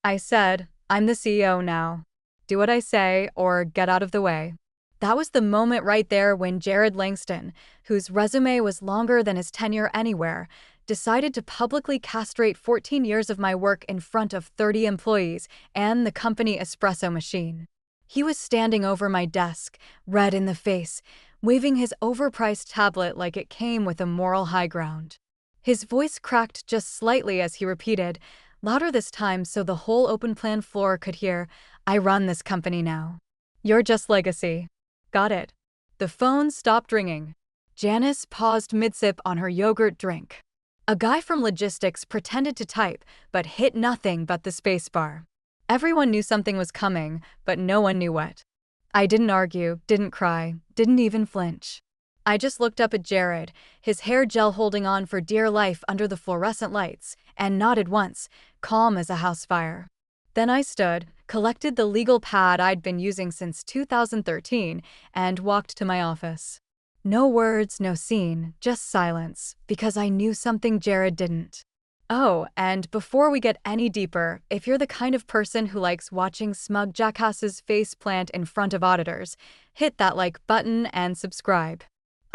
I said, I'm the CEO now. Do what I say or get out of the way. That was the moment right there when Jared Langston, whose resume was longer than his tenure anywhere, decided to publicly castrate 14 years of my work in front of 30 employees and the company espresso machine. He was standing over my desk, red in the face, waving his overpriced tablet like it came with a moral high ground. His voice cracked just slightly as he repeated, louder this time so the whole open-plan floor could hear, I run this company now. You're just legacy. Got it. The phone stopped ringing. Janice paused mid-sip on her yogurt drink. A guy from logistics pretended to type, but hit nothing but the spacebar. Everyone knew something was coming, but no one knew what. I didn't argue, didn't cry, didn't even flinch. I just looked up at Jared, his hair gel holding on for dear life under the fluorescent lights, and nodded once, calm as a house fire. Then I stood, collected the legal pad I'd been using since 2013, and walked to my office. No words, no scene, just silence, because I knew something Jared didn't. Oh, and before we get any deeper, if you're the kind of person who likes watching smug jackasses face plant in front of auditors, hit that like button and subscribe.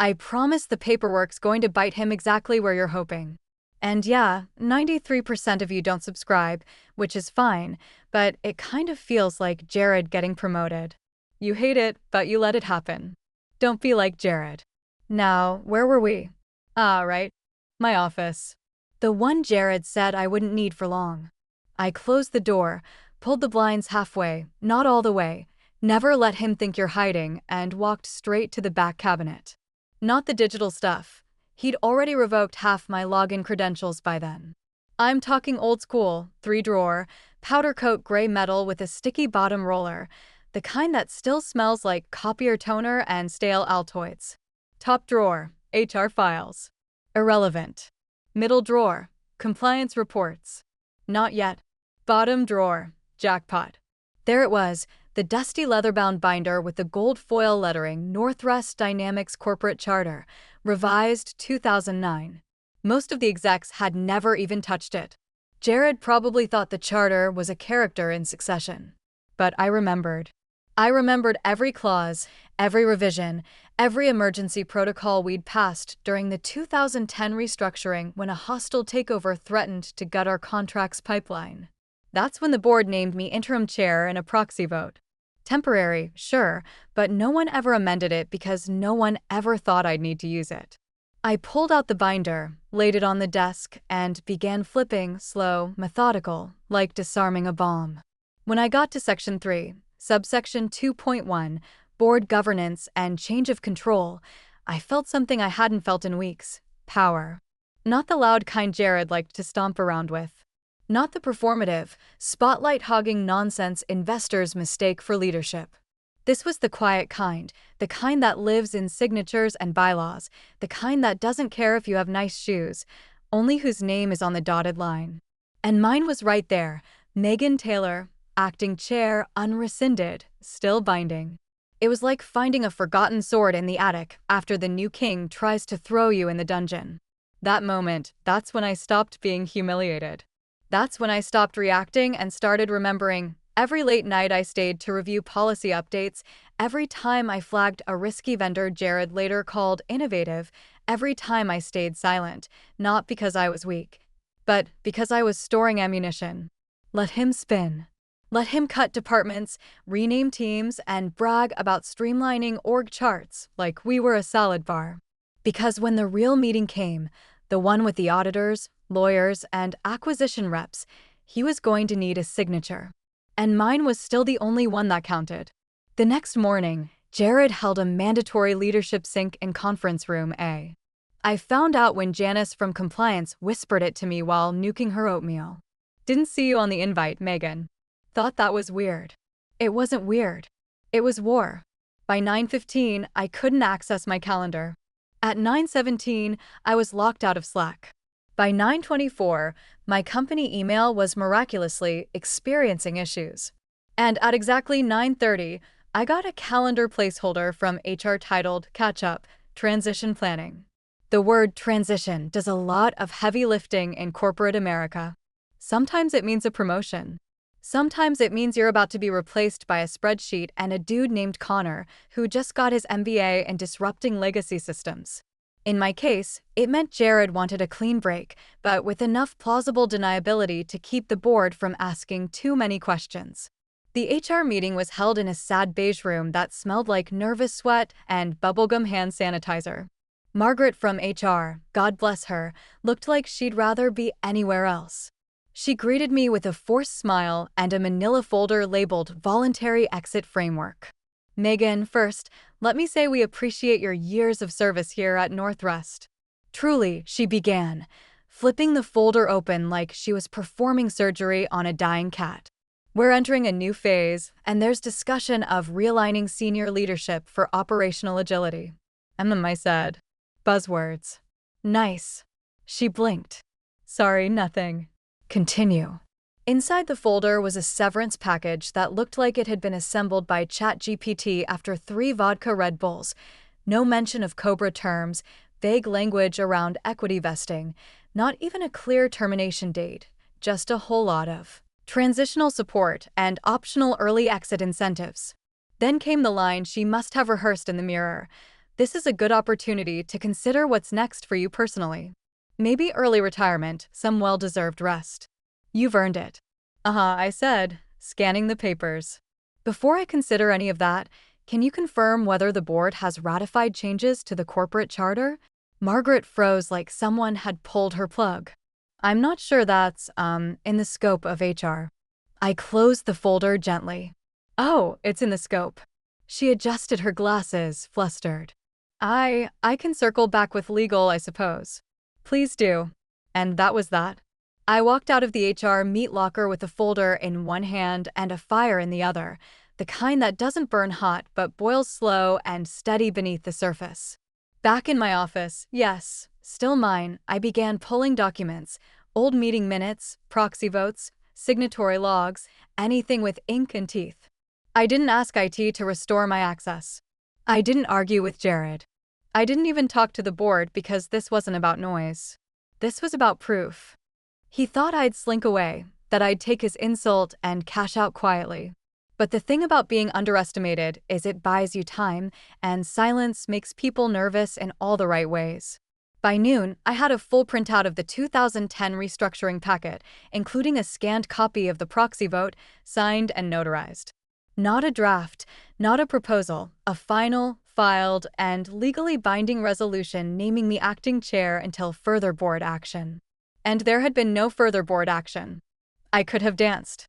I promise the paperwork's going to bite him exactly where you're hoping. And yeah, 93% of you don't subscribe, which is fine, but it kind of feels like Jared getting promoted. You hate it, but you let it happen. Don't be like Jared. Now, where were we? Right. My office. The one Jared said I wouldn't need for long. I closed the door, pulled the blinds halfway, not all the way, never let him think you're hiding, and walked straight to the back cabinet. Not the digital stuff. He'd already revoked half my login credentials by then. I'm talking old school, 3-drawer, powder coat gray metal with a sticky bottom roller, the kind that still smells like copier toner and stale Altoids. Top drawer, HR files. Irrelevant. Middle drawer, compliance reports. Not yet. Bottom drawer, jackpot. There it was, the dusty leather-bound binder with the gold foil lettering Northwest Dynamics Corporate Charter, revised 2009. Most of the execs had never even touched it. Jared probably thought the charter was a character in Succession. But I remembered. I remembered every clause, every revision, every emergency protocol we'd passed during the 2010 restructuring when a hostile takeover threatened to gut our contracts pipeline. That's when the board named me interim chair in a proxy vote. Temporary, sure, but no one ever amended it because no one ever thought I'd need to use it. I pulled out the binder, laid it on the desk, and began flipping, slow, methodical, like disarming a bomb. When I got to Section 3, Subsection 2.1, Board Governance and Change of Control, I felt something I hadn't felt in weeks: power. Not the loud kind Jared liked to stomp around with. Not the performative, spotlight-hogging nonsense investors mistake for leadership. This was the quiet kind, the kind that lives in signatures and bylaws, the kind that doesn't care if you have nice shoes, only whose name is on the dotted line. And mine was right there, Megan Taylor, acting chair, unrescinded, still binding. It was like finding a forgotten sword in the attic after the new king tries to throw you in the dungeon. That moment, that's when I stopped being humiliated. That's when I stopped reacting and started remembering. Every late night I stayed to review policy updates, every time I flagged a risky vendor Jared later called innovative, every time I stayed silent, not because I was weak, but because I was storing ammunition. Let him spin. Let him cut departments, rename teams, and brag about streamlining org charts like we were a salad bar. Because when the real meeting came, the one with the auditors, lawyers, and acquisition reps, he was going to need a signature. And mine was still the only one that counted. The next morning, Jared held a mandatory leadership sync in conference room A. I found out when Janice from compliance whispered it to me while nuking her oatmeal. Didn't see you on the invite, Megan. Thought that was weird. It wasn't weird. It was war. By 9:15, I couldn't access my calendar. At 9:17, I was locked out of Slack. By 9:24, my company email was miraculously experiencing issues. And at exactly 9:30, I got a calendar placeholder from HR titled Catch Up, Transition Planning. The word transition does a lot of heavy lifting in corporate America. Sometimes it means a promotion. Sometimes it means you're about to be replaced by a spreadsheet and a dude named Connor who just got his MBA in disrupting legacy systems. In my case, it meant Jared wanted a clean break, but with enough plausible deniability to keep the board from asking too many questions. The HR meeting was held in a sad beige room that smelled like nervous sweat and bubblegum hand sanitizer. Margaret from HR, God bless her, looked like she'd rather be anywhere else. She greeted me with a forced smile and a manila folder labeled Voluntary Exit Framework. Megan, first, let me say we appreciate your years of service here at Northrust. Truly, she began, flipping the folder open like she was performing surgery on a dying cat. We're entering a new phase, and there's discussion of realigning senior leadership for operational agility. I said. Buzzwords. Nice. She blinked. Sorry, nothing. Continue. Inside the folder was a severance package that looked like it had been assembled by ChatGPT after 3 vodka Red Bulls. No mention of COBRA terms, vague language around equity vesting, not even a clear termination date, just a whole lot of transitional support and optional early exit incentives. Then came the line she must have rehearsed in the mirror. This is a good opportunity to consider what's next for you personally. Maybe early retirement, some well-deserved rest. You've earned it. I said, scanning the papers. Before I consider any of that, can you confirm whether the board has ratified changes to the corporate charter? Margaret froze like someone had pulled her plug. I'm not sure that's, in the scope of HR. I closed the folder gently. Oh, it's in the scope. She adjusted her glasses, flustered. I can circle back with legal, I suppose. Please do. And that was that. I walked out of the HR meat locker with a folder in one hand and a fire in the other, the kind that doesn't burn hot but boils slow and steady beneath the surface. Back in my office, yes, still mine, I began pulling documents, old meeting minutes, proxy votes, signatory logs, anything with ink and teeth. I didn't ask IT to restore my access. I didn't argue with Jared. I didn't even talk to the board because this wasn't about noise. This was about proof. He thought I'd slink away, that I'd take his insult and cash out quietly. But the thing about being underestimated is it buys you time, and silence makes people nervous in all the right ways. By noon, I had a full printout of the 2010 restructuring packet, including a scanned copy of the proxy vote, signed and notarized. Not a draft, not a proposal, a final, filed, and legally binding resolution naming me acting chair until further board action. And there had been no further board action. I could have danced.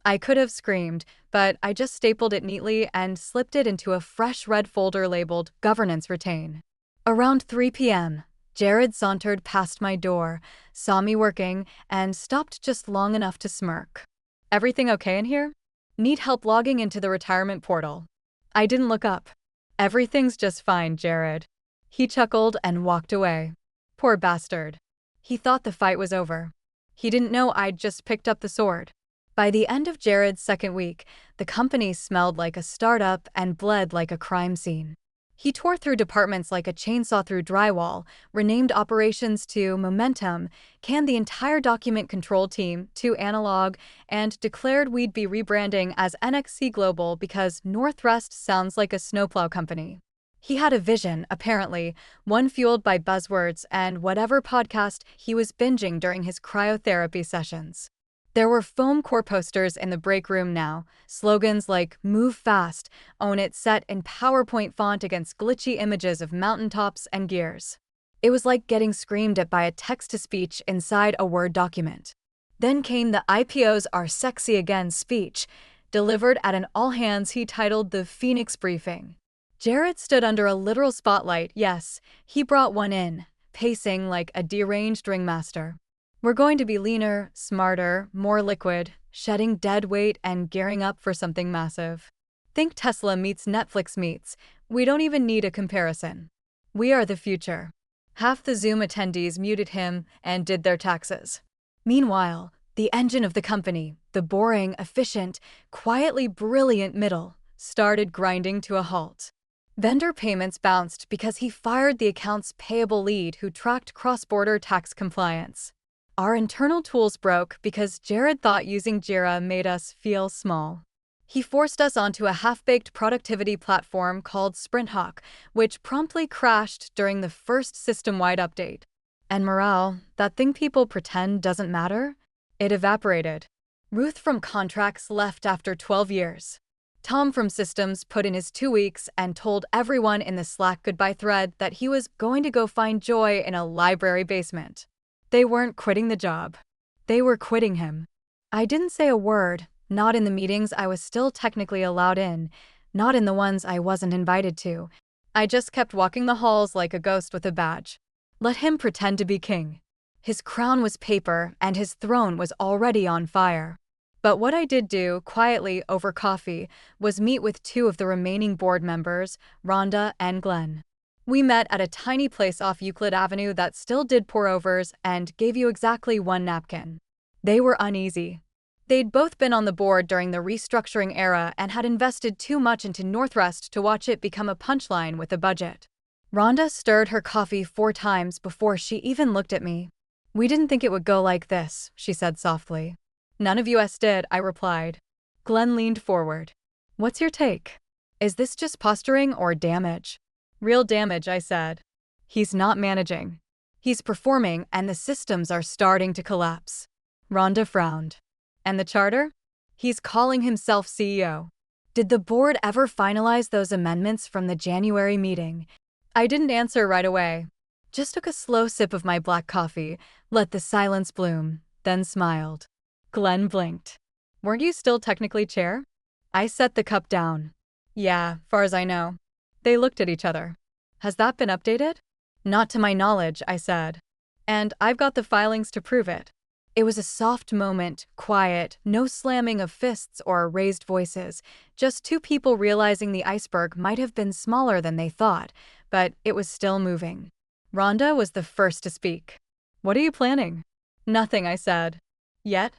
I could have screamed, but I just stapled it neatly and slipped it into a fresh red folder labeled Governance Retain. Around 3 p.m., Jared sauntered past my door, saw me working, and stopped just long enough to smirk. Everything okay in here? Need help logging into the retirement portal? I didn't look up. Everything's just fine, Jared. He chuckled and walked away. Poor bastard. He thought the fight was over. He didn't know I'd just picked up the sword. By the end of Jared's second week, the company smelled like a startup and bled like a crime scene. He tore through departments like a chainsaw through drywall, renamed operations to Momentum, canned the entire document control team to Analog, and declared we'd be rebranding as NXC Global because Northrust sounds like a snowplow company. He had a vision, apparently, one fueled by buzzwords and whatever podcast he was binging during his cryotherapy sessions. There were foam core posters in the break room now, slogans like "Move Fast," "Own It" set in PowerPoint font against glitchy images of mountaintops and gears. It was like getting screamed at by a text-to-speech inside a Word document. Then came the IPOs are sexy again speech, delivered at an all-hands he titled the Phoenix Briefing. Jared stood under a literal spotlight, yes, he brought one in, pacing like a deranged ringmaster. We're going to be leaner, smarter, more liquid, shedding dead weight and gearing up for something massive. Think Tesla meets Netflix meets. We don't even need a comparison. We are the future. Half the Zoom attendees muted him and did their taxes. Meanwhile, the engine of the company, the boring, efficient, quietly brilliant middle, started grinding to a halt. Vendor payments bounced because he fired the accounts payable lead who tracked cross-border tax compliance. Our internal tools broke because Jared thought using Jira made us feel small. He forced us onto a half-baked productivity platform called SprintHawk, which promptly crashed during the first system-wide update. And morale, that thing people pretend doesn't matter, it evaporated. Ruth from contracts left after 12 years. Tom from systems put in his 2 weeks and told everyone in the Slack goodbye thread that he was going to go find joy in a library basement. They weren't quitting the job. They were quitting him. I didn't say a word, not in the meetings I was still technically allowed in, not in the ones I wasn't invited to. I just kept walking the halls like a ghost with a badge. Let him pretend to be king. His crown was paper and his throne was already on fire. But what I did do, quietly over coffee, was meet with 2 of the remaining board members, Rhonda and Glenn. We met at a tiny place off Euclid Avenue that still did pour-overs and gave you exactly 1 napkin. They were uneasy. They'd both been on the board during the restructuring era and had invested too much into Northwest to watch it become a punchline with a budget. Rhonda stirred her coffee 4 times before she even looked at me. "We didn't think it would go like this," she said softly. "None of us did," I replied. Glenn leaned forward. "What's your take? Is this just posturing or damage?" "Real damage," I said. "He's not managing. He's performing, and the systems are starting to collapse." Rhonda frowned. "And the charter? He's calling himself CEO. Did the board ever finalize those amendments from the January meeting?" I didn't answer right away. Just took a slow sip of my black coffee, let the silence bloom, then smiled. Glenn blinked. "Weren't you still technically chair?" I set the cup down. "Yeah, far as I know." They looked at each other. "Has that been updated?" "Not to my knowledge," I said. "And I've got the filings to prove it." It was a soft moment, quiet, no slamming of fists or raised voices, just 2 people realizing the iceberg might have been smaller than they thought, but it was still moving. Rhonda was the first to speak. "What are you planning?" "Nothing," I said. "Yet?"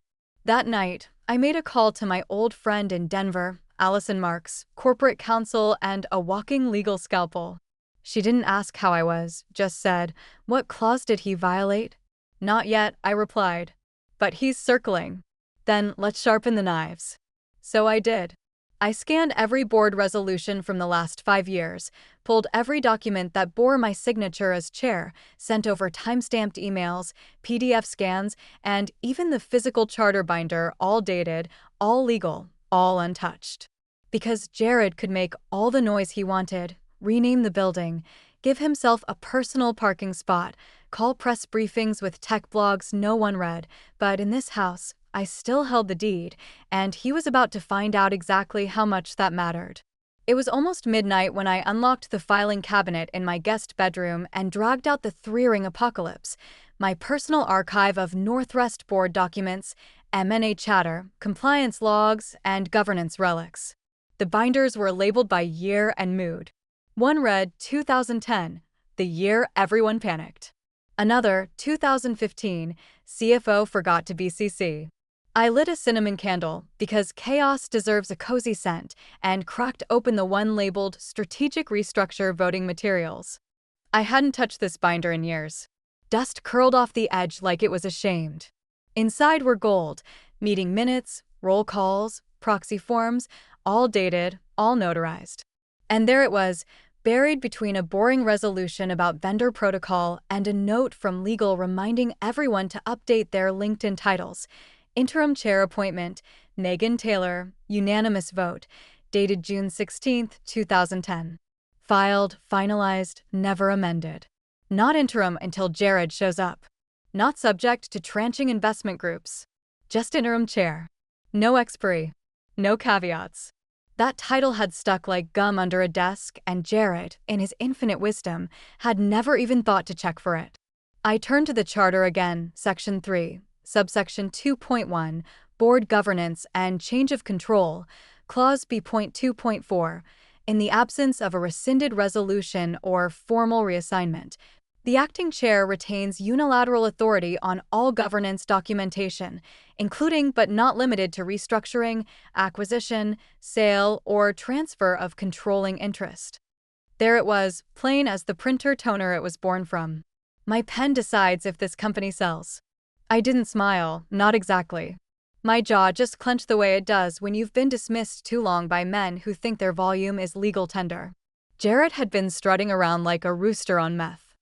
That night, I made a call to my old friend in Denver, Allison Marks, corporate counsel and a walking legal scalpel. She didn't ask how I was, just said, "What clause did he violate?" "Not yet," I replied. "But he's circling." "Then let's sharpen the knives." So I did. I scanned every board resolution from the last 5 years, pulled every document that bore my signature as chair, sent over time-stamped emails, PDF scans, and even the physical charter binder, all dated, all legal, all untouched. Because Jared could make all the noise he wanted, rename the building, give himself a personal parking spot, call press briefings with tech blogs no one read, but in this house, I still held the deed, and he was about to find out exactly how much that mattered. It was almost midnight when I unlocked the filing cabinet in my guest bedroom and dragged out the 3-ring apocalypse, my personal archive of Northwest board documents, M&A chatter, compliance logs, and governance relics. The binders were labeled by year and mood. One read 2010, the year everyone panicked. Another, 2015, CFO forgot to BCC. I lit a cinnamon candle because chaos deserves a cozy scent and cracked open the one labeled Strategic Restructure Voting Materials. I hadn't touched this binder in years. Dust curled off the edge like it was ashamed. Inside were gold, meeting minutes, roll calls, proxy forms, all dated, all notarized. And there it was, buried between a boring resolution about vendor protocol and a note from legal reminding everyone to update their LinkedIn titles. Interim chair appointment, Megan Taylor, unanimous vote, dated June 16, 2010. Filed, finalized, never amended. Not interim until Jared shows up. Not subject to tranching investment groups. Just interim chair. No expiry. No caveats. That title had stuck like gum under a desk, and Jared, in his infinite wisdom, had never even thought to check for it. I turned to the charter again, Section 3. Subsection 2.1, Board Governance and Change of Control, Clause B.2.4, in the absence of a rescinded resolution or formal reassignment, the acting chair retains unilateral authority on all governance documentation, including but not limited to restructuring, acquisition, sale, or transfer of controlling interest. There it was, plain as the printer toner it was born from. My pen decides if this company sells. I didn't smile, not exactly. My jaw just clenched the way it does when you've been dismissed too long by men who think their volume is legal tender. Jared had been strutting around like a rooster on meth.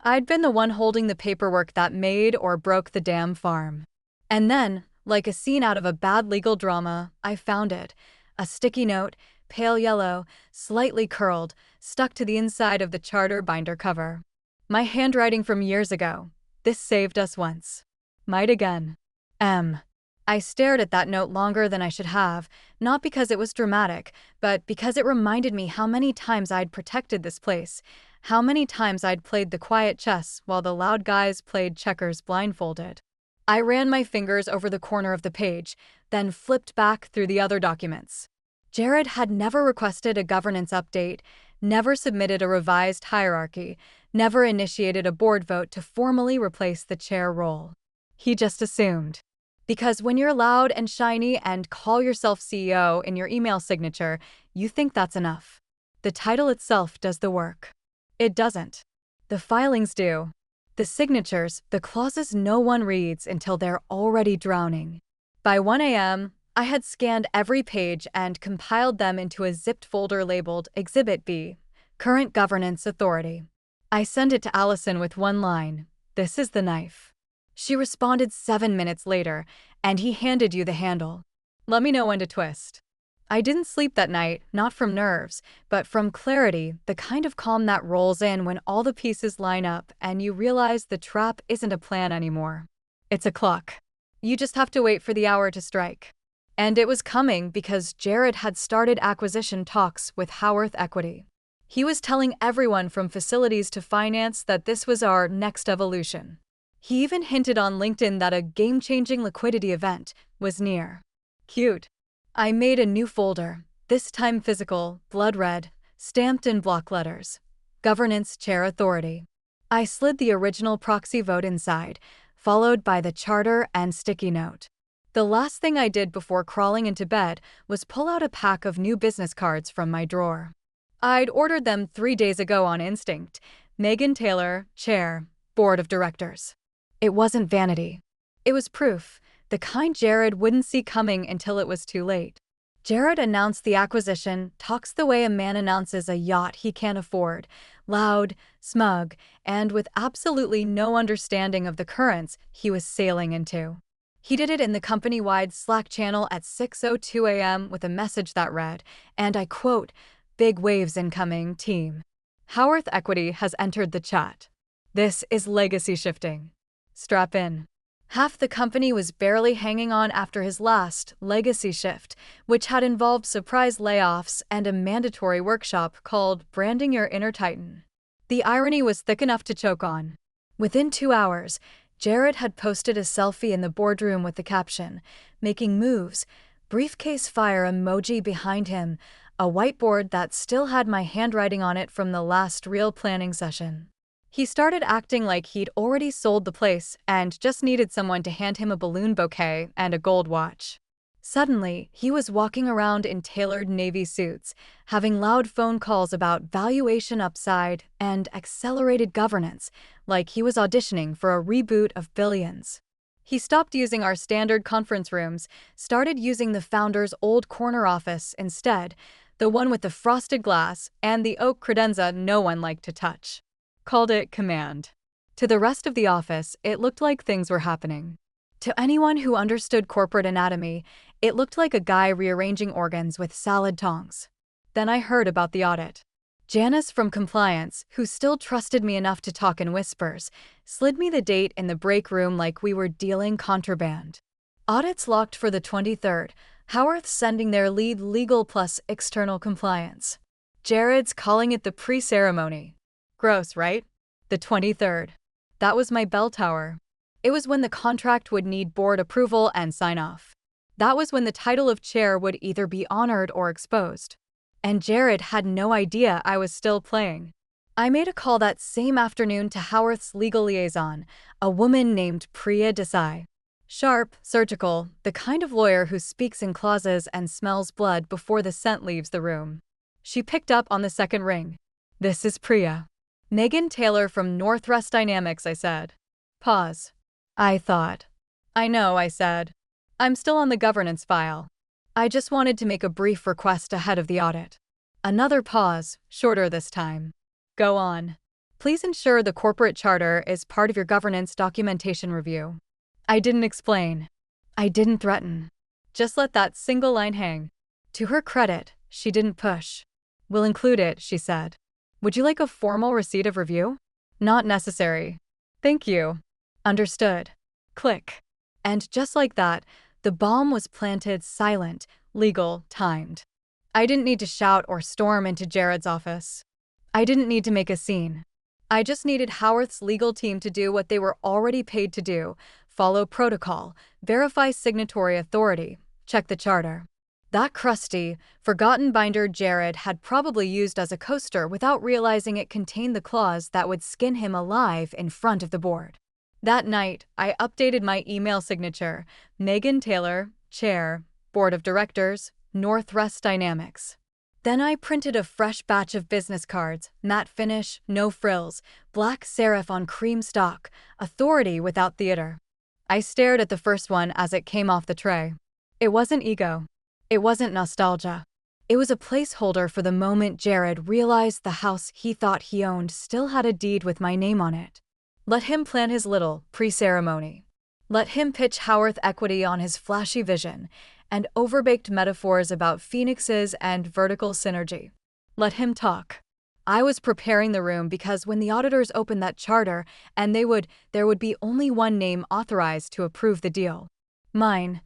I'd been the one holding the paperwork that made or broke the damn farm. And then, like a scene out of a bad legal drama, I found it. A sticky note, pale yellow, slightly curled, stuck to the inside of the charter binder cover. My handwriting from years ago. This saved us once. Might again. M. I stared at that note longer than I should have, not because it was dramatic, but because it reminded me how many times I'd protected this place, how many times I'd played the quiet chess while the loud guys played checkers blindfolded. I ran my fingers over the corner of the page, then flipped back through the other documents. Jared had never requested a governance update, never submitted a revised hierarchy, never initiated a board vote to formally replace the chair role. He just assumed. Because when you're loud and shiny and call yourself CEO in your email signature, you think that's enough. The title itself does the work. It doesn't. The filings do. The signatures, the clauses no one reads until they're already drowning. By 1 a.m., I had scanned every page and compiled them into a zipped folder labeled Exhibit B, Current Governance Authority. I sent it to Allison with one line, "This is the knife." She responded 7 minutes later, and he handed you the handle. Let me know when to twist. I didn't sleep that night, not from nerves, but from clarity, the kind of calm that rolls in when all the pieces line up and you realize the trap isn't a plan anymore. It's a clock. You just have to wait for the hour to strike. And it was coming because Jared had started acquisition talks with Howarth Equity. He was telling everyone from facilities to finance that this was our next evolution. He even hinted on LinkedIn that a game-changing liquidity event was near. Cute. I made a new folder, this time physical, blood red, stamped in block letters. Governance Chair Authority. I slid the original proxy vote inside, followed by the charter and sticky note. The last thing I did before crawling into bed was pull out a pack of new business cards from my drawer. I'd ordered them 3 days ago on instinct. Megan Taylor, Chair, Board of Directors. It wasn't vanity. It was proof, the kind Jared wouldn't see coming until it was too late. Jared announced the acquisition, talks the way a man announces a yacht he can't afford, loud, smug, and with absolutely no understanding of the currents he was sailing into. He did it in the company-wide Slack channel at 6:02 a.m. with a message that read, and I quote, "Big waves incoming, team. Howarth Equity has entered the chat. This is legacy shifting. Strap in." Half the company was barely hanging on after his last legacy shift, which had involved surprise layoffs and a mandatory workshop called Branding Your Inner Titan. The irony was thick enough to choke on. Within 2 hours, Jared had posted a selfie in the boardroom with the caption, "Making moves," briefcase fire emoji behind him, a whiteboard that still had my handwriting on it from the last real planning session. He started acting like he'd already sold the place and just needed someone to hand him a balloon bouquet and a gold watch. Suddenly, he was walking around in tailored navy suits, having loud phone calls about valuation upside and accelerated governance, like he was auditioning for a reboot of Billions. He stopped using our standard conference rooms, started using the founder's old corner office instead, the one with the frosted glass and the oak credenza no one liked to touch. Called it Command. To the rest of the office, it looked like things were happening. To anyone who understood corporate anatomy, it looked like a guy rearranging organs with salad tongs. Then I heard about the audit. Janice from compliance, who still trusted me enough to talk in whispers, slid me the date in the break room like we were dealing contraband. Audits locked for the 23rd, Howarth sending their lead legal plus external compliance. Jared's calling it the pre-ceremony. Gross, right? The 23rd. That was my bell tower. It was when the contract would need board approval and sign-off. That was when the title of chair would either be honored or exposed. And Jared had no idea I was still playing. I made a call that same afternoon to Howarth's legal liaison, a woman named Priya Desai. Sharp, surgical, the kind of lawyer who speaks in clauses and smells blood before the scent leaves the room. She picked up on the second ring. "This is Priya. Megan Taylor from Northrust Dynamics," I said. Pause. I thought. I know, I said. I'm still on the governance file. I just wanted to make a brief request ahead of the audit. Another pause, shorter this time. Go on. Please ensure the corporate charter is part of your governance documentation review. I didn't explain. I didn't threaten. Just let that single line hang. To her credit, she didn't push. We'll include it, she said. Would you like a formal receipt of review? Not necessary. Thank you. Understood. Click. And just like that, the bomb was planted, silent, legal, timed. I didn't need to shout or storm into Jared's office. I didn't need to make a scene. I just needed Howarth's legal team to do what they were already paid to do: follow protocol, verify signatory authority, check the charter. That crusty, forgotten binder Jared had probably used as a coaster without realizing it contained the clause that would skin him alive in front of the board. That night, I updated my email signature: Megan Taylor, Chair, Board of Directors, Northwest Dynamics. Then I printed a fresh batch of business cards, matte finish, no frills, black serif on cream stock, authority without theater. I stared at the first one as it came off the tray. It wasn't ego. It wasn't nostalgia. It was a placeholder for the moment Jared realized the house he thought he owned still had a deed with my name on it. Let him plan his little pre-ceremony. Let him pitch Howarth equity on his flashy vision and overbaked metaphors about phoenixes and vertical synergy. Let him talk. I was preparing the room because when the auditors opened that charter, and there would be only one name authorized to approve the deal. Mine.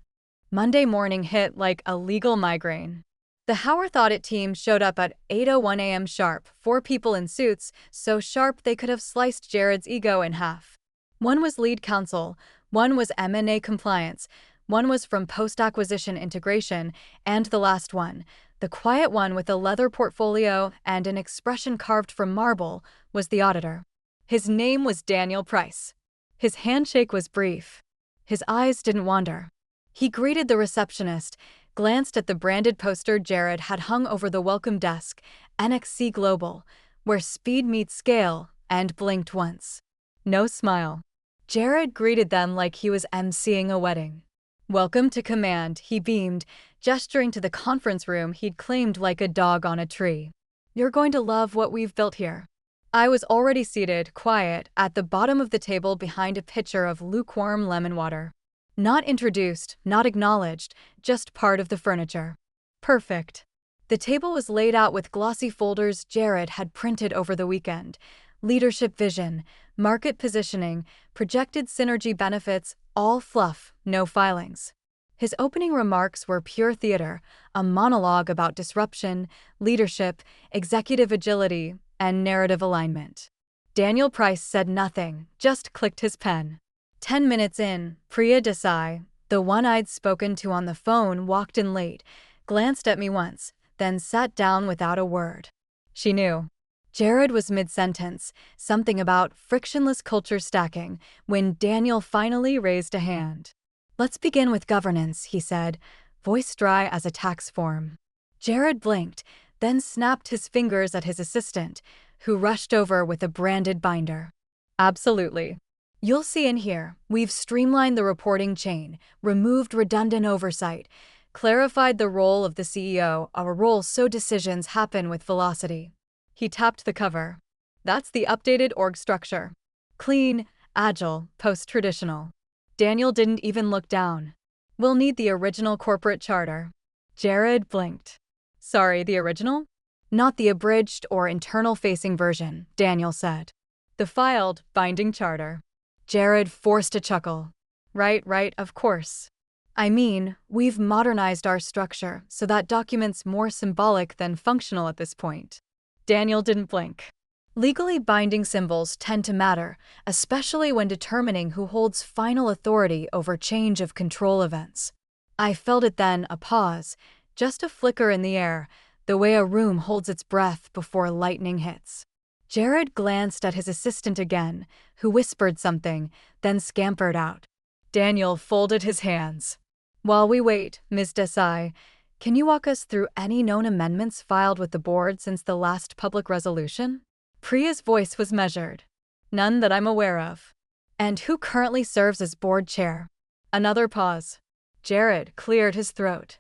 Monday morning hit like a legal migraine. The Howarth audit team showed up at 8:01 a.m. sharp, 4 people in suits, so sharp they could have sliced Jared's ego in half. One was lead counsel, one was M&A compliance, one was from post-acquisition integration, and the last one, the quiet one with a leather portfolio and an expression carved from marble, was the auditor. His name was Daniel Price. His handshake was brief. His eyes didn't wander. He greeted the receptionist, glanced at the branded poster Jared had hung over the welcome desk, NXC Global, where speed meets scale, and blinked once. No smile. Jared greeted them like he was emceeing a wedding. Welcome to command, he beamed, gesturing to the conference room he'd claimed like a dog on a tree. You're going to love what we've built here. I was already seated, quiet, at the bottom of the table behind a pitcher of lukewarm lemon water. Not introduced, not acknowledged, just part of the furniture. Perfect. The table was laid out with glossy folders Jared had printed over the weekend. Leadership vision, market positioning, projected synergy benefits, all fluff, no filings. His opening remarks were pure theater, a monologue about disruption, leadership, executive agility, and narrative alignment. Daniel Price said nothing, just clicked his pen. 10 minutes in, Priya Desai, the one I'd spoken to on the phone, walked in late, glanced at me once, then sat down without a word. She knew. Jared was mid-sentence, something about frictionless culture stacking, when Daniel finally raised a hand. Let's begin with governance, he said, voice dry as a tax form. Jared blinked, then snapped his fingers at his assistant, who rushed over with a branded binder. Absolutely. You'll see in here, we've streamlined the reporting chain, removed redundant oversight, clarified the role of the CEO, a role so decisions happen with velocity. He tapped the cover. That's the updated org structure. Clean, agile, post-traditional. Daniel didn't even look down. We'll need the original corporate charter. Jared blinked. Sorry, the original? Not the abridged or internal-facing version, Daniel said. The filed, binding charter. Jared forced a chuckle. Right, of course. I mean, we've modernized our structure so that document's more symbolic than functional at this point. Daniel didn't blink. Legally binding symbols tend to matter, especially when determining who holds final authority over change of control events. I felt it then, a pause, just a flicker in the air, the way a room holds its breath before lightning hits. Jared glanced at his assistant again, who whispered something, then scampered out. Daniel folded his hands. While we wait, Ms. Desai, can you walk us through any known amendments filed with the board since the last public resolution? Priya's voice was measured. None that I'm aware of. And who currently serves as board chair? Another pause. Jared cleared his throat.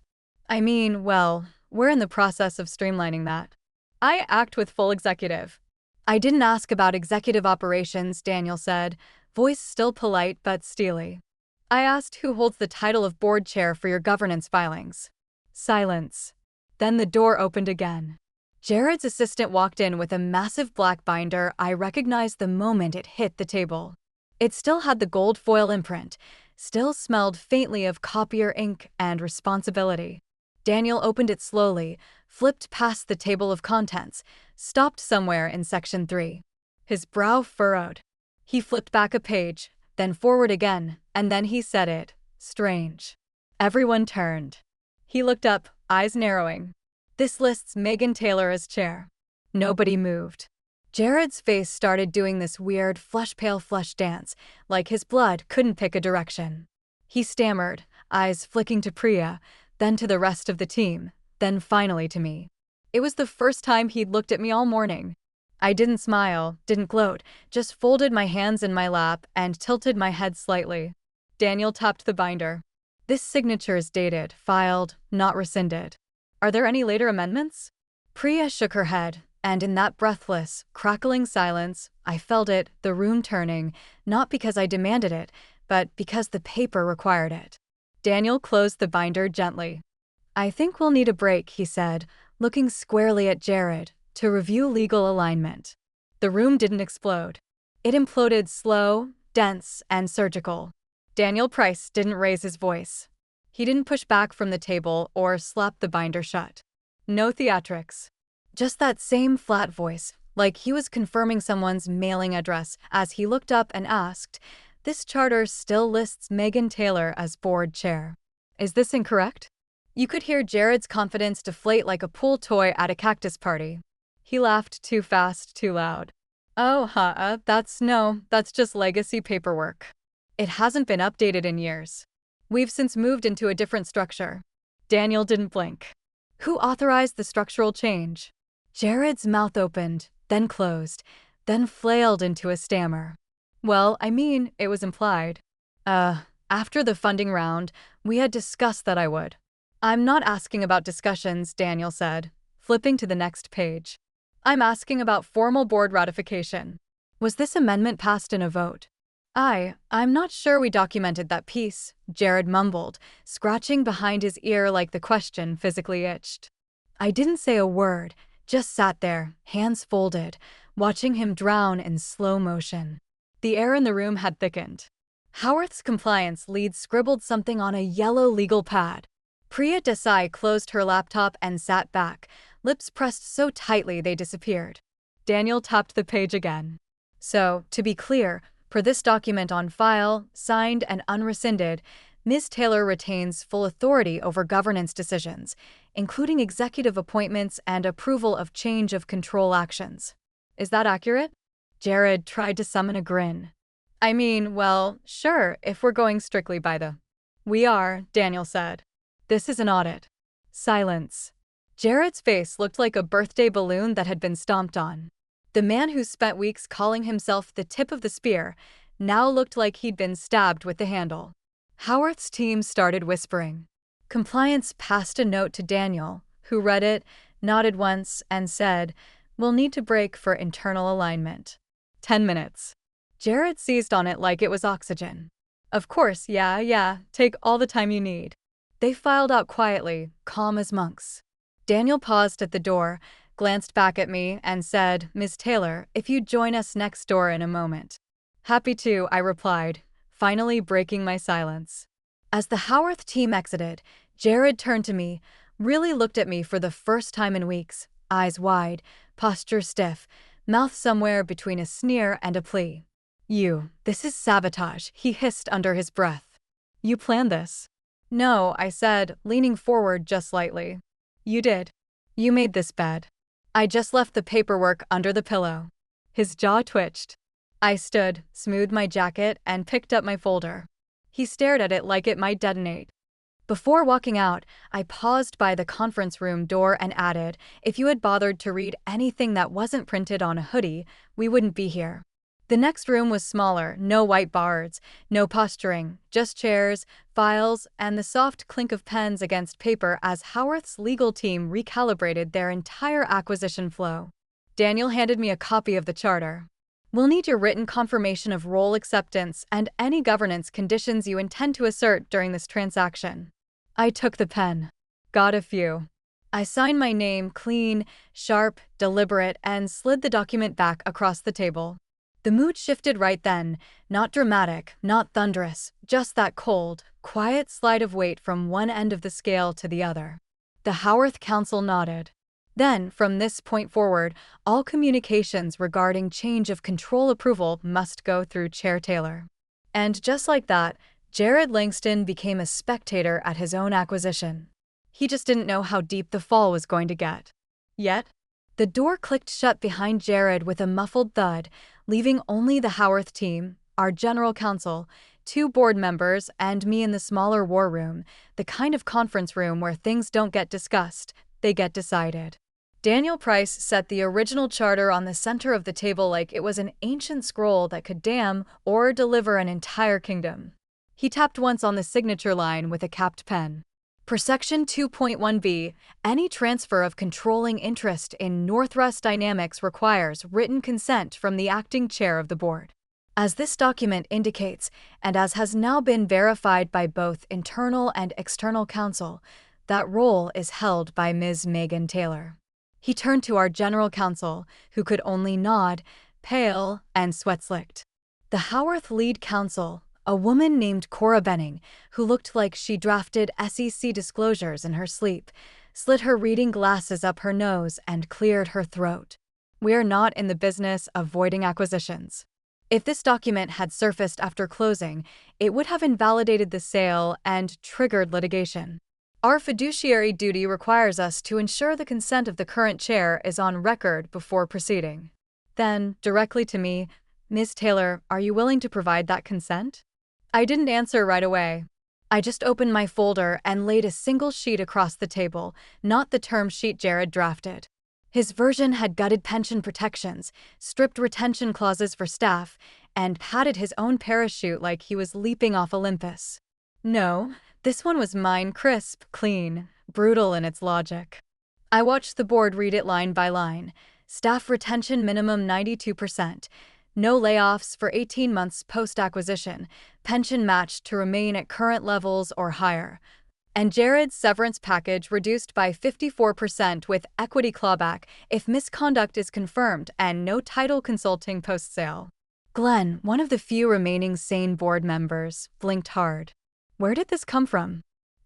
I mean, well, we're in the process of streamlining that. I act with full executive. I didn't ask about executive operations, Daniel said, voice still polite but steely. I asked who holds the title of board chair for your governance filings. Silence. Then the door opened again. Jared's assistant walked in with a massive black binder I recognized the moment it hit the table. It still had the gold foil imprint, still smelled faintly of copier ink and responsibility. Daniel opened it slowly, flipped past the table of contents, stopped somewhere in section 3. His brow furrowed. He flipped back a page, then forward again, and then he said it. Strange. Everyone turned. He looked up, eyes narrowing. This lists Megan Taylor as chair. Nobody moved. Jared's face started doing this weird flush-pale flush dance, like his blood couldn't pick a direction. He stammered, eyes flicking to Priya, then to the rest of the team, then finally to me. It was the first time he'd looked at me all morning. I didn't smile, didn't gloat, just folded my hands in my lap and tilted my head slightly. Daniel tapped the binder. This signature is dated, filed, not rescinded. Are there any later amendments? Priya shook her head, and in that breathless, crackling silence, I felt it, the room turning, not because I demanded it, but because the paper required it. Daniel closed the binder gently. I think we'll need a break, he said, looking squarely at Jared, to review legal alignment. The room didn't explode. It imploded slow, dense, and surgical. Daniel Price didn't raise his voice. He didn't push back from the table or slap the binder shut. No theatrics. Just that same flat voice, like he was confirming someone's mailing address as he looked up and asked, "This charter still lists Megan Taylor as board chair. Is this incorrect?" You could hear Jared's confidence deflate like a pool toy at a cactus party. He laughed too fast, too loud. Oh, that's just legacy paperwork. It hasn't been updated in years. We've since moved into a different structure. Daniel didn't blink. Who authorized the structural change? Jared's mouth opened, then closed, then flailed into a stammer. Well, I mean, it was implied. After the funding round, we had discussed that I would. I'm not asking about discussions, Daniel said, flipping to the next page. I'm asking about formal board ratification. Was this amendment passed in a vote? I'm not sure we documented that piece, Jared mumbled, scratching behind his ear like the question physically itched. I didn't say a word, just sat there, hands folded, watching him drown in slow motion. The air in the room had thickened. Howarth's compliance lead scribbled something on a yellow legal pad. Priya Desai closed her laptop and sat back, lips pressed so tightly they disappeared. Daniel tapped the page again. So, to be clear, per this document on file, signed and unrescinded, Ms. Taylor retains full authority over governance decisions, including executive appointments and approval of change of control actions. Is that accurate? Jared tried to summon a grin. I mean, well, sure, if we're going strictly by the. We are, Daniel said. This is an audit. Silence. Jared's face looked like a birthday balloon that had been stomped on. The man who spent weeks calling himself the tip of the spear now looked like he'd been stabbed with the handle. Howarth's team started whispering. Compliance passed a note to Daniel, who read it, nodded once, and said, "We'll need to break for internal alignment. 10 minutes. Jared seized on it like it was oxygen. Of course, yeah, take all the time you need. They filed out quietly, calm as monks. Daniel paused at the door, glanced back at me, and said, "Ms. Taylor, if you'd join us next door in a moment." "Happy to," I replied, finally breaking my silence. As the Howarth team exited, Jared turned to me, really looked at me for the first time in weeks, eyes wide, posture stiff, mouth somewhere between a sneer and a plea. This is sabotage," he hissed under his breath. "You planned this?" "No," I said, leaning forward just slightly. "You did. You made this bed." "I just left the paperwork under the pillow." His jaw twitched. I stood, smoothed my jacket, and picked up my folder. He stared at it like it might detonate. Before walking out, I paused by the conference room door and added, "If you had bothered to read anything that wasn't printed on a hoodie, we wouldn't be here." The next room was smaller, no whiteboards, no posturing, just chairs, files, and the soft clink of pens against paper as Howarth's legal team recalibrated their entire acquisition flow. Daniel handed me a copy of the charter. We'll need your written confirmation of role acceptance and any governance conditions you intend to assert during this transaction. I took the pen. Got a few. I signed my name clean, sharp, deliberate, and slid the document back across the table. The mood shifted right then, not dramatic, not thunderous, just that cold, quiet slide of weight from one end of the scale to the other. The Howarth Council nodded. Then, from this point forward, all communications regarding change of control approval must go through Chair Taylor. And just like that, Jared Langston became a spectator at his own acquisition. He just didn't know how deep the fall was going to get. Yet, the door clicked shut behind Jared with a muffled thud, leaving only the Howarth team, our general counsel, 2 board members, and me in the smaller war room, the kind of conference room where things don't get discussed, they get decided. Daniel Price set the original charter on the center of the table like it was an ancient scroll that could damn or deliver an entire kingdom. He tapped once on the signature line with a capped pen. Per Section 2.1b, any transfer of controlling interest in Northwest Dynamics requires written consent from the acting chair of the board. As this document indicates, and as has now been verified by both internal and external counsel, that role is held by Ms. Megan Taylor. He turned to our general counsel, who could only nod, pale, and sweat-slicked. The Howarth lead counsel, a woman named Cora Benning, who looked like she drafted SEC disclosures in her sleep, slid her reading glasses up her nose and cleared her throat. We're not in the business of voiding acquisitions. If this document had surfaced after closing, it would have invalidated the sale and triggered litigation. Our fiduciary duty requires us to ensure the consent of the current chair is on record before proceeding. Then, directly to me, Ms. Taylor, are you willing to provide that consent? I didn't answer right away. I just opened my folder and laid a single sheet across the table, not the term sheet Jared drafted. His version had gutted pension protections, stripped retention clauses for staff, and padded his own parachute like he was leaping off Olympus. No, this one was mine, crisp, clean, brutal in its logic. I watched the board read it line by line. Staff retention minimum 92%. No layoffs for 18 months post-acquisition, pension matched to remain at current levels or higher. And Jared's severance package reduced by 54% with equity clawback if misconduct is confirmed and no title consulting post-sale. Glenn, one of the few remaining sane board members, blinked hard. Where did this come from?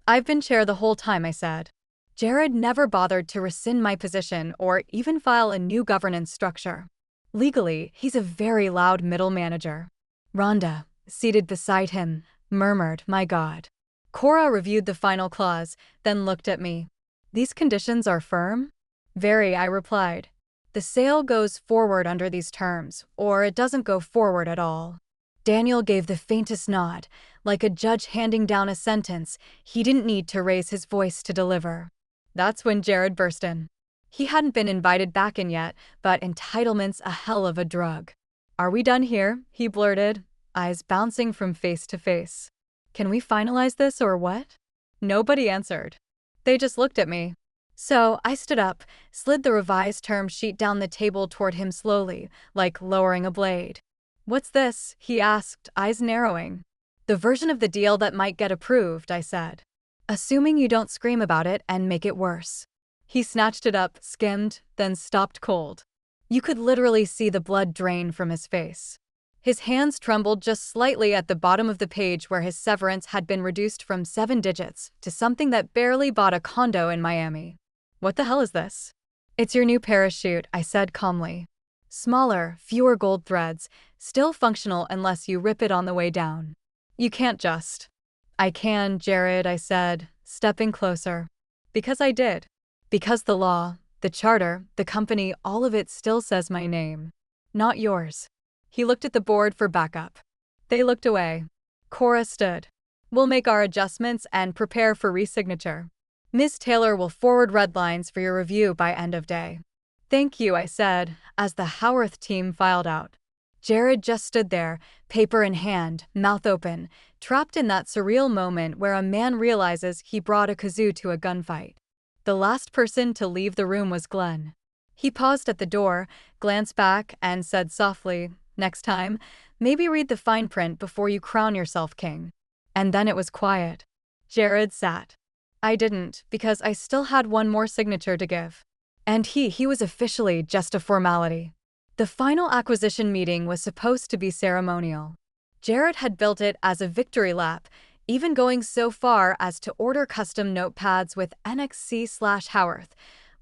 I've been chair the whole time, I said. Jared never bothered to rescind my position or even file a new governance structure. Legally, he's a very loud middle manager. Rhonda, seated beside him, murmured, "My God." Cora reviewed the final clause, then looked at me. "These conditions are firm?" "Very," I replied. "The sale goes forward under these terms, or it doesn't go forward at all." Daniel gave the faintest nod, like a judge handing down a sentence he didn't need to raise his voice to deliver. That's when Jared burst in. He hadn't been invited back in yet, but entitlement's a hell of a drug. "Are we done here?" he blurted, eyes bouncing from face to face. "Can we finalize this or what?" Nobody answered. They just looked at me. So I stood up, slid the revised term sheet down the table toward him slowly, like lowering a blade. "What's this?" he asked, eyes narrowing. "The version of the deal that might get approved," I said. "Assuming you don't scream about it and make it worse." He snatched it up, skimmed, then stopped cold. You could literally see the blood drain from his face. His hands trembled just slightly at the bottom of the page where his severance had been reduced from 7 digits to something that barely bought a condo in Miami. "What the hell is this?" "It's your new parachute," I said calmly. "Smaller, fewer gold threads, still functional unless you rip it on the way down. You can't just." "I can, Jared," I said, stepping closer. Because I did. Because the law, the charter, the company, all of it still says my name. Not yours. He looked at the board for backup. They looked away. Cora stood. "We'll make our adjustments and prepare for resignature. Ms. Taylor will forward red lines for your review by end of day." "Thank you," I said, as the Howarth team filed out. Jared just stood there, paper in hand, mouth open, trapped in that surreal moment where a man realizes he brought a kazoo to a gunfight. The last person to leave the room was Glenn. He paused at the door, glanced back, and said softly, "Next time, maybe read the fine print before you crown yourself king." And then it was quiet. Jared sat. I didn't, because I still had one more signature to give. And he was officially just a formality. The final acquisition meeting was supposed to be ceremonial. Jared had built it as a victory lap, even going so far as to order custom notepads with NXC/Howarth,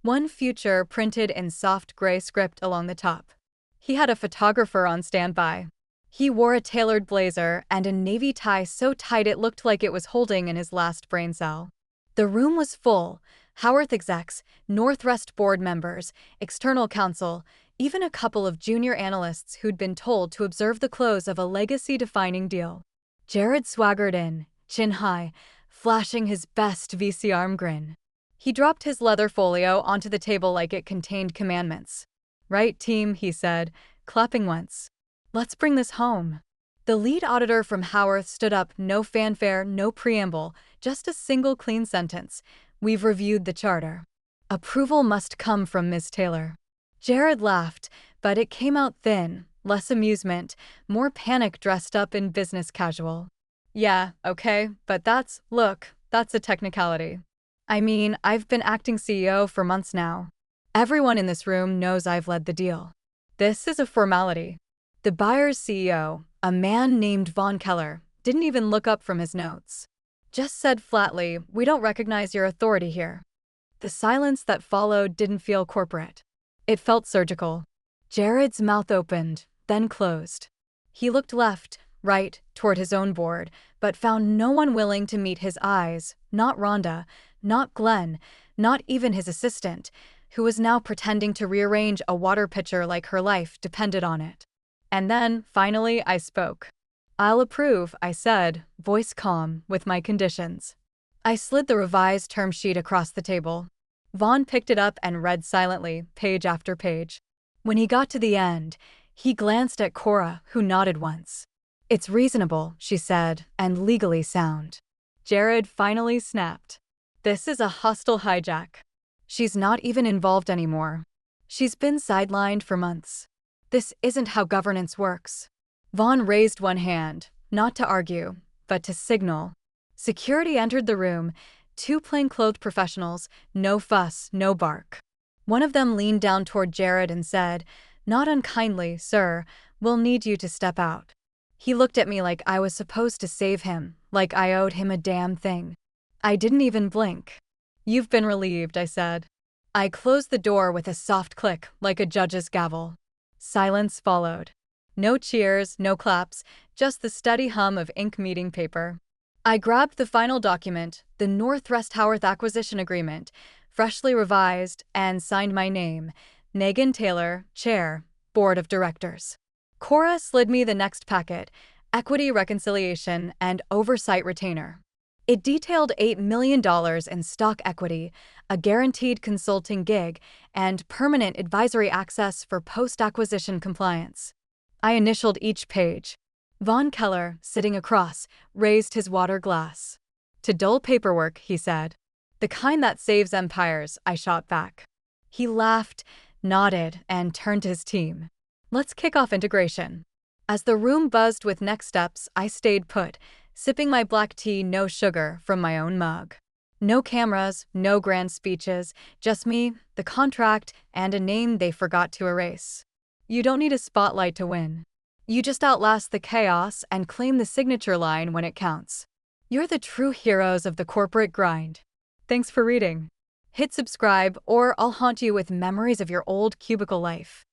one future printed in soft gray script along the top. He had a photographer on standby. He wore a tailored blazer and a navy tie so tight it looked like it was holding in his last brain cell. The room was full. Howarth execs, Northrest board members, external counsel, even a couple of junior analysts who'd been told to observe the close of a legacy-defining deal. Jared swaggered in, chin high, flashing his best VC arm grin. He dropped his leather folio onto the table like it contained commandments. "Right, team," he said, clapping once. "Let's bring this home." The lead auditor from Howarth stood up, no fanfare, no preamble, just a single clean sentence. "We've reviewed the charter. Approval must come from Ms. Taylor." Jared laughed, but it came out thin, less amusement, more panic dressed up in business casual. "Yeah, okay, but that's a technicality. I mean, I've been acting CEO for months now. Everyone in this room knows I've led the deal. This is a formality." The buyer's CEO, a man named Von Keller, didn't even look up from his notes. Just said flatly, "We don't recognize your authority here." The silence that followed didn't feel corporate. It felt surgical. Jared's mouth opened, then closed. He looked left, right, toward his own board, but found no one willing to meet his eyes, not Rhonda, not Glenn, not even his assistant, who was now pretending to rearrange a water pitcher like her life depended on it. And then, finally, I spoke. "I'll approve," I said, voice calm, "with my conditions." I slid the revised term sheet across the table. Vaughn picked it up and read silently, page after page. When he got to the end, he glanced at Cora, who nodded once. "It's reasonable," she said, "and legally sound." Jared finally snapped. "This is a hostile hijack. She's not even involved anymore. She's been sidelined for months. This isn't how governance works." Vaughn raised one hand, not to argue, but to signal. Security entered the room, 2 plainclothed professionals, no fuss, no bark. One of them leaned down toward Jared and said, "Not unkindly, sir, we'll need you to step out." He looked at me like I was supposed to save him, like I owed him a damn thing. I didn't even blink. "You've been relieved," I said. I closed the door with a soft click, like a judge's gavel. Silence followed. No cheers, no claps, just the steady hum of ink meeting paper. I grabbed the final document, the Northwest Howarth Acquisition Agreement, freshly revised, and signed my name, Megan Taylor, Chair, Board of Directors. Cora slid me the next packet, Equity Reconciliation and Oversight Retainer. It detailed $8 million in stock equity, a guaranteed consulting gig, and permanent advisory access for post-acquisition compliance. I initialed each page. Von Keller, sitting across, raised his water glass. "To dull paperwork," he said. "The kind that saves empires," I shot back. He laughed, nodded, and turned to his team. "Let's kick off integration." As the room buzzed with next steps, I stayed put, sipping my black tea, no sugar, from my own mug. No cameras, no grand speeches, just me, the contract, and a name they forgot to erase. You don't need a spotlight to win. You just outlast the chaos and claim the signature line when it counts. You're the true heroes of the corporate grind. Thanks for reading. Hit subscribe, or I'll haunt you with memories of your old cubicle life.